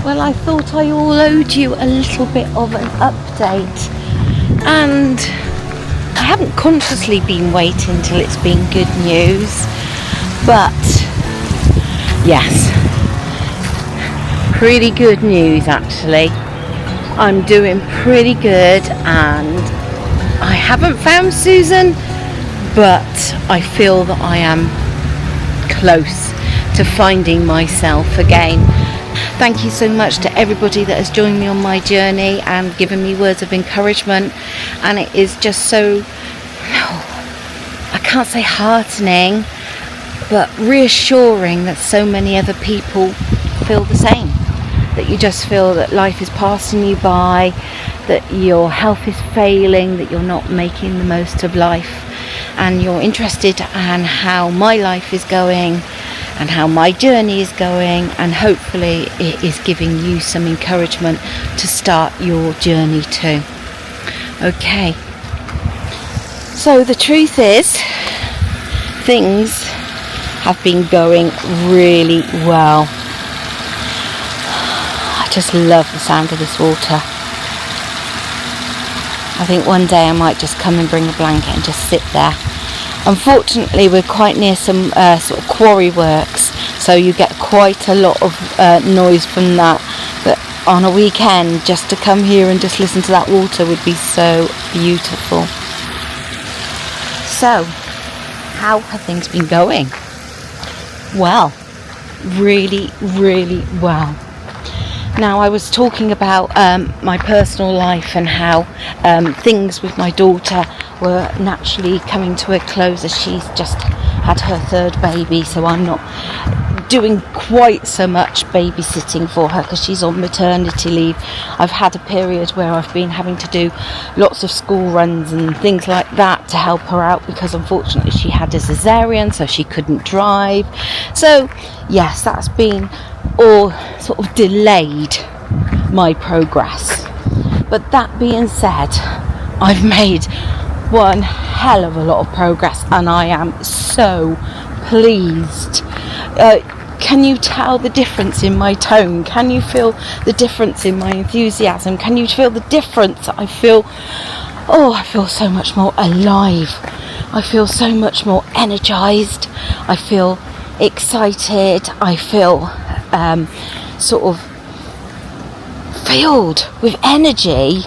Well, I thought I all owed you a little bit of an update, and I haven't consciously been waiting till it's been good news, but yes, pretty good news actually. I'm doing pretty good, and I haven't found Susan, but I feel that I am close to finding myself again. Thank you so much to everybody that has joined me on my journey and given me words of encouragement, and it is just so, I can't say heartening, but reassuring that so many other people feel the same, that you just feel that life is passing you by, that your health is failing, that you're not making the most of life, and you're interested in how my life is going and how my journey is going, and hopefully it is giving you some encouragement to start your journey too. Okay, so the truth is, things have been going really well. I just love the sound of this water. I think one day I might just come and bring a blanket and just sit there. Unfortunately, we're quite near some sort of quarry works, so you get quite a lot of noise from that. But on a weekend, just to come here and just listen to that water would be so beautiful. So, how have things been going? Well, really, really well. Now, I was talking about my personal life and how things with my daughter were naturally coming to a close as she's just had her third baby, so I'm not doing quite so much babysitting for her because she's on maternity leave. I've had a period where I've been having to do lots of school runs and things like that to help her out, because unfortunately she had a cesarean, so she couldn't drive. So yes, that's been all sort of delayed my progress. But that being said, I've made one hell of a lot of progress, and I am so pleased. Can you tell the difference in my tone? Can you feel the difference in my enthusiasm? Can you feel the difference? I feel so much more alive. I feel so much more energized. I feel excited. I feel sort of filled with energy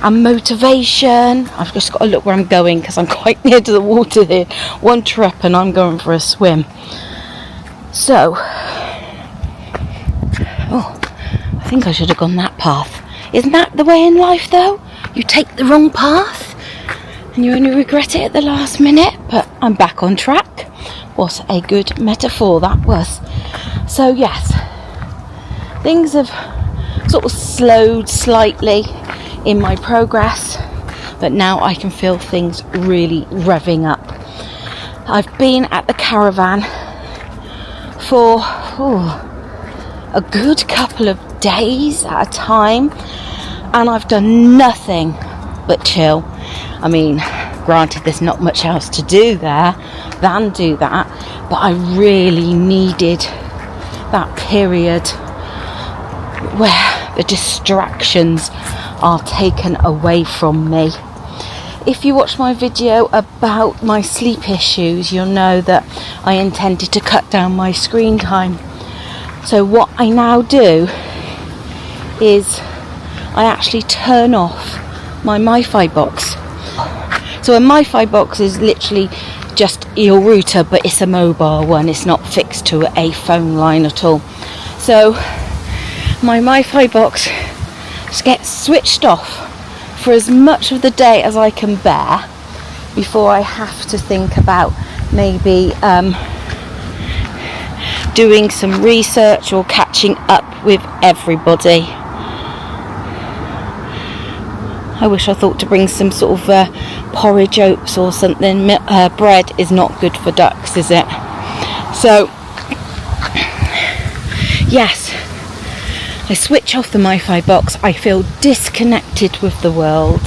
and motivation. I've just got to look where I'm going because I'm quite near to the water here. One trip and I'm going for a swim. So, I think I should have gone that path. Isn't that the way in life though? You take the wrong path and you only regret it at the last minute, but I'm back on track. What a good metaphor that was. So yes, things have sort of slowed slightly in my progress, but now I can feel things really revving up. I've been at the caravan for a good couple of days at a time, and I've done nothing but chill. I mean, granted there's not much else to do there than do that, but I really needed that period where the distractions are taken away from me. If you watch my video about my sleep issues, you'll know that I intended to cut down my screen time. So what I now do is I actually turn off my MiFi box. So a MiFi box is literally just your router, but it's a mobile one. It's not fixed to a phone line at all. So my MiFi box gets switched off for as much of the day as I can bear before I have to think about maybe doing some research or catching up with everybody. I wish I thought to bring some sort of porridge oats or something. Bread is not good for ducks, is it? So yes, I switch off the MiFi box. I feel disconnected with the world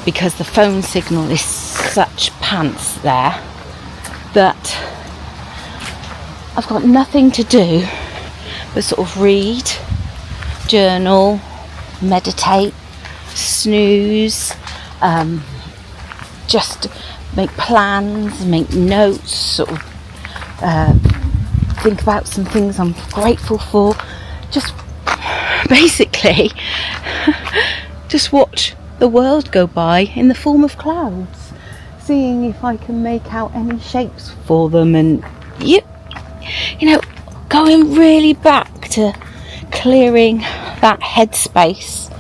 because the phone signal is such pants there that I've got nothing to do but sort of read journal, meditate, snooze, just make plans, make notes, sort of think about some things I'm grateful for. Just basically just watch the world go by in the form of clouds, seeing if I can make out any shapes for them, and you know, going really back to clearing that headspace,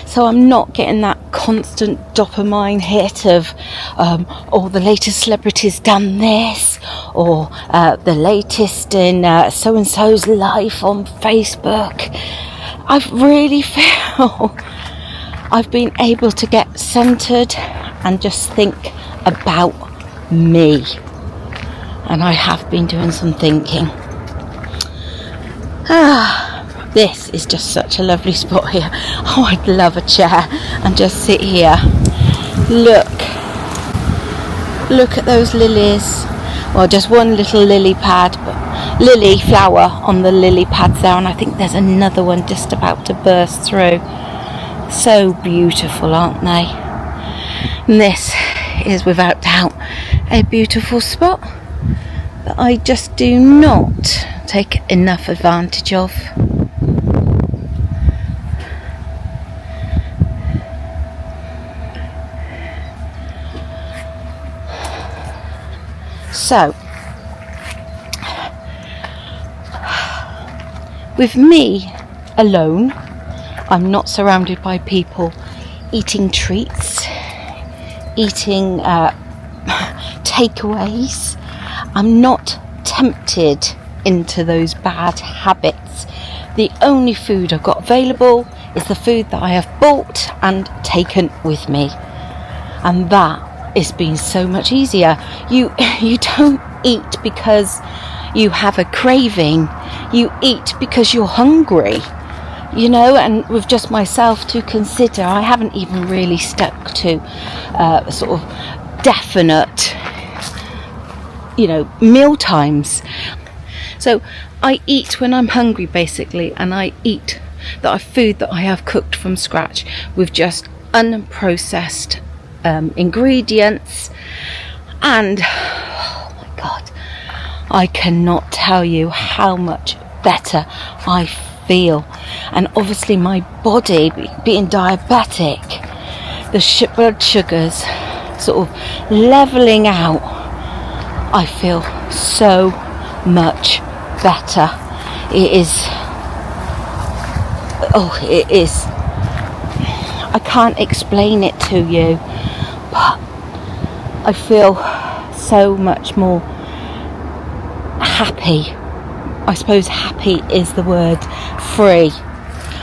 so I'm not getting that constant dopamine hit of the latest celebrity's done this, or the latest in so-and-so's life on Facebook. I really feel I've been able to get centered and just think about me, and I have been doing some thinking. This is just such a lovely spot here. Oh, I'd love a chair and just sit here. Look at those lilies. Well, just one little lily pad, but lily flower on the lily pads there, and I think there's another one just about to burst through. So beautiful, aren't they? And this is without doubt a beautiful spot that I just do not take enough advantage of. So, with me alone, I'm not surrounded by people eating treats, eating takeaways. I'm not tempted into those bad habits. The only food I've got available is the food that I have bought and taken with me, and that has been so much easier. You don't eat because you have a craving. You eat because you're hungry, you know. And with just myself to consider, I haven't even really stuck to sort of definite, meal times. So I eat when I'm hungry, basically, and I eat that food that I have cooked from scratch with just unprocessed ingredients. And oh my God, I cannot tell you how much better I feel. And obviously my body, being diabetic, the blood sugars sort of leveling out, I feel so much better. It is I can't explain it to you, but I feel so much more happy. I suppose happy is the word. Free.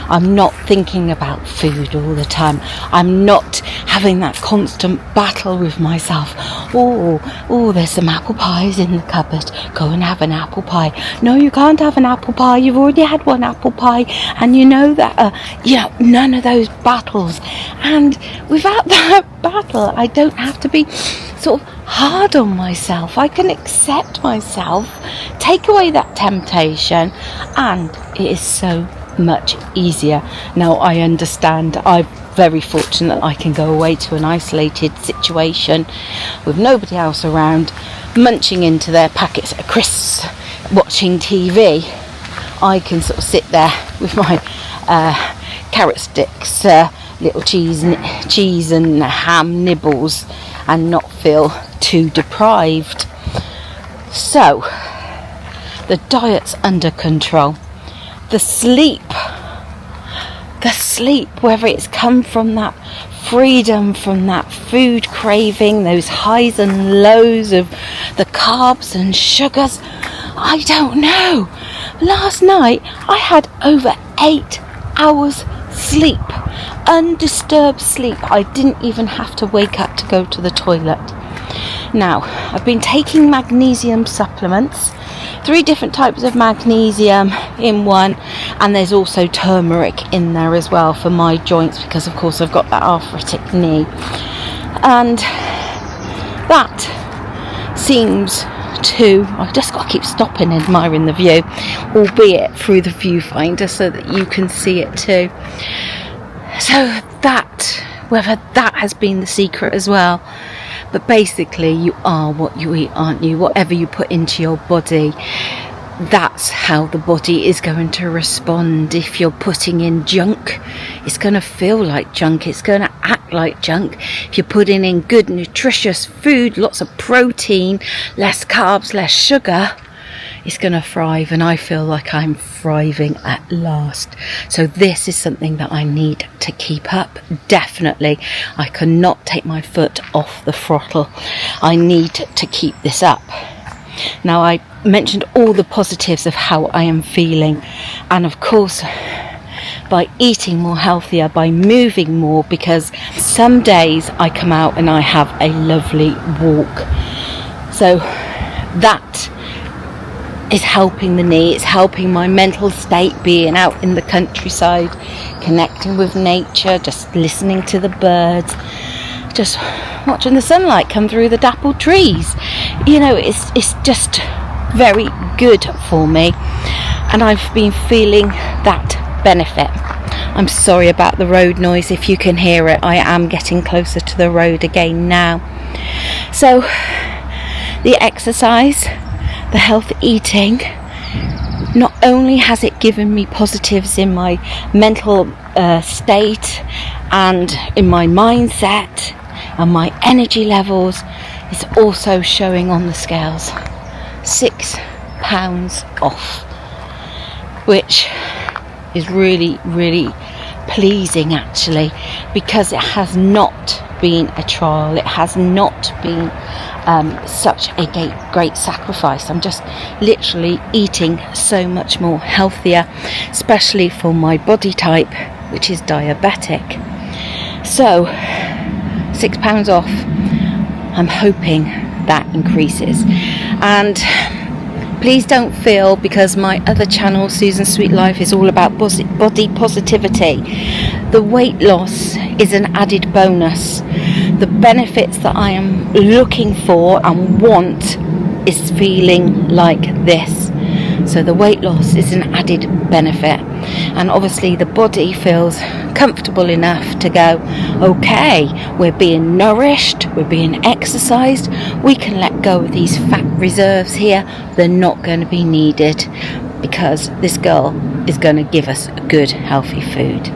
I'm not thinking about food all the time. I'm not having that constant battle with myself. Oh, there's some apple pies in the cupboard. Go and have an apple pie. No, you can't have an apple pie. You've already had one apple pie. And you know that, none of those battles. And without that battle, I don't have to be sort of hard on myself. I can accept myself, take away that temptation, and it is so much easier. Now I understand, I'm very fortunate I can go away to an isolated situation with nobody else around, munching into their packets of crisps, watching TV. I can sort of sit there with my carrot sticks, little cheese and ham nibbles, and not feel too deprived. So the diet's under control. The sleep, whether it's come from that freedom from that food craving, those highs and lows of the carbs and sugars, I don't know. Last night I had over 8 hours sleep, undisturbed sleep. I didn't even have to wake up to go to the toilet. Now, I've been taking magnesium supplements, 3 different types of magnesium in one, and there's also turmeric in there as well for my joints, because of course I've got that arthritic knee. And that seems too. I've just got to keep stopping and admiring the view, albeit through the viewfinder so that you can see it too. So that, whether that has been the secret as well, but basically you are what you eat, aren't you? Whatever you put into your body, that's how the body is going to respond. If you're putting in junk, it's going to feel like junk, it's going to act like junk. If you're putting in good nutritious food, lots of protein, less carbs, less sugar, it's going to thrive. And I feel like I'm thriving at last. So this is something that I need to keep up, definitely. I cannot take my foot off the throttle. I need to keep this up. Now, I mentioned all the positives of how I am feeling, and of course by eating more healthier, by moving more, because some days I come out and I have a lovely walk. So that is helping the knee, it's helping my mental state, being out in the countryside, connecting with nature, just listening to the birds, just watching the sunlight come through the dappled trees. You know, it's just very good for me, and I've been feeling that benefit. I'm sorry about the road noise if you can hear it. I am getting closer to the road again now. So the exercise, the healthy eating, not only has it given me positives in my mental state and in my mindset and my energy levels, it's also showing on the scales. 6 pounds off, which is really, really pleasing actually, because it has not been a trial, it has not been such a great sacrifice. I'm just literally eating so much more healthier, especially for my body type, which is diabetic. So £6 off, I'm hoping that increases. And please don't feel, because my other channel, Susan Sweet Life, is all about body positivity. The weight loss is an added bonus. The benefits that I am looking for and want is feeling like this. So the weight loss is an added benefit, and obviously the body feels comfortable enough to go, okay, we're being nourished, we're being exercised, we can let go of these fat reserves here, they're not going to be needed, because this girl is going to give us good healthy food.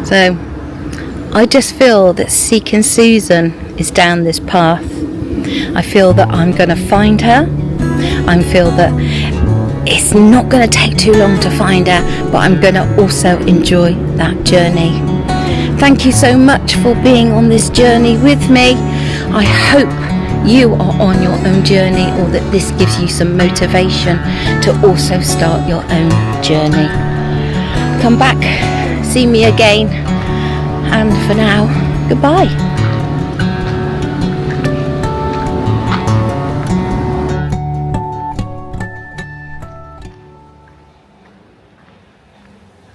So I just feel that Seeking Susan is down this path. I feel that I'm going to find her. I feel that it's not going to take too long to find her, but I'm going to also enjoy that journey. Thank you so much for being on this journey with me. I hope you are on your own journey, or that this gives you some motivation to also start your own journey. Come back, see me again, and for now, goodbye.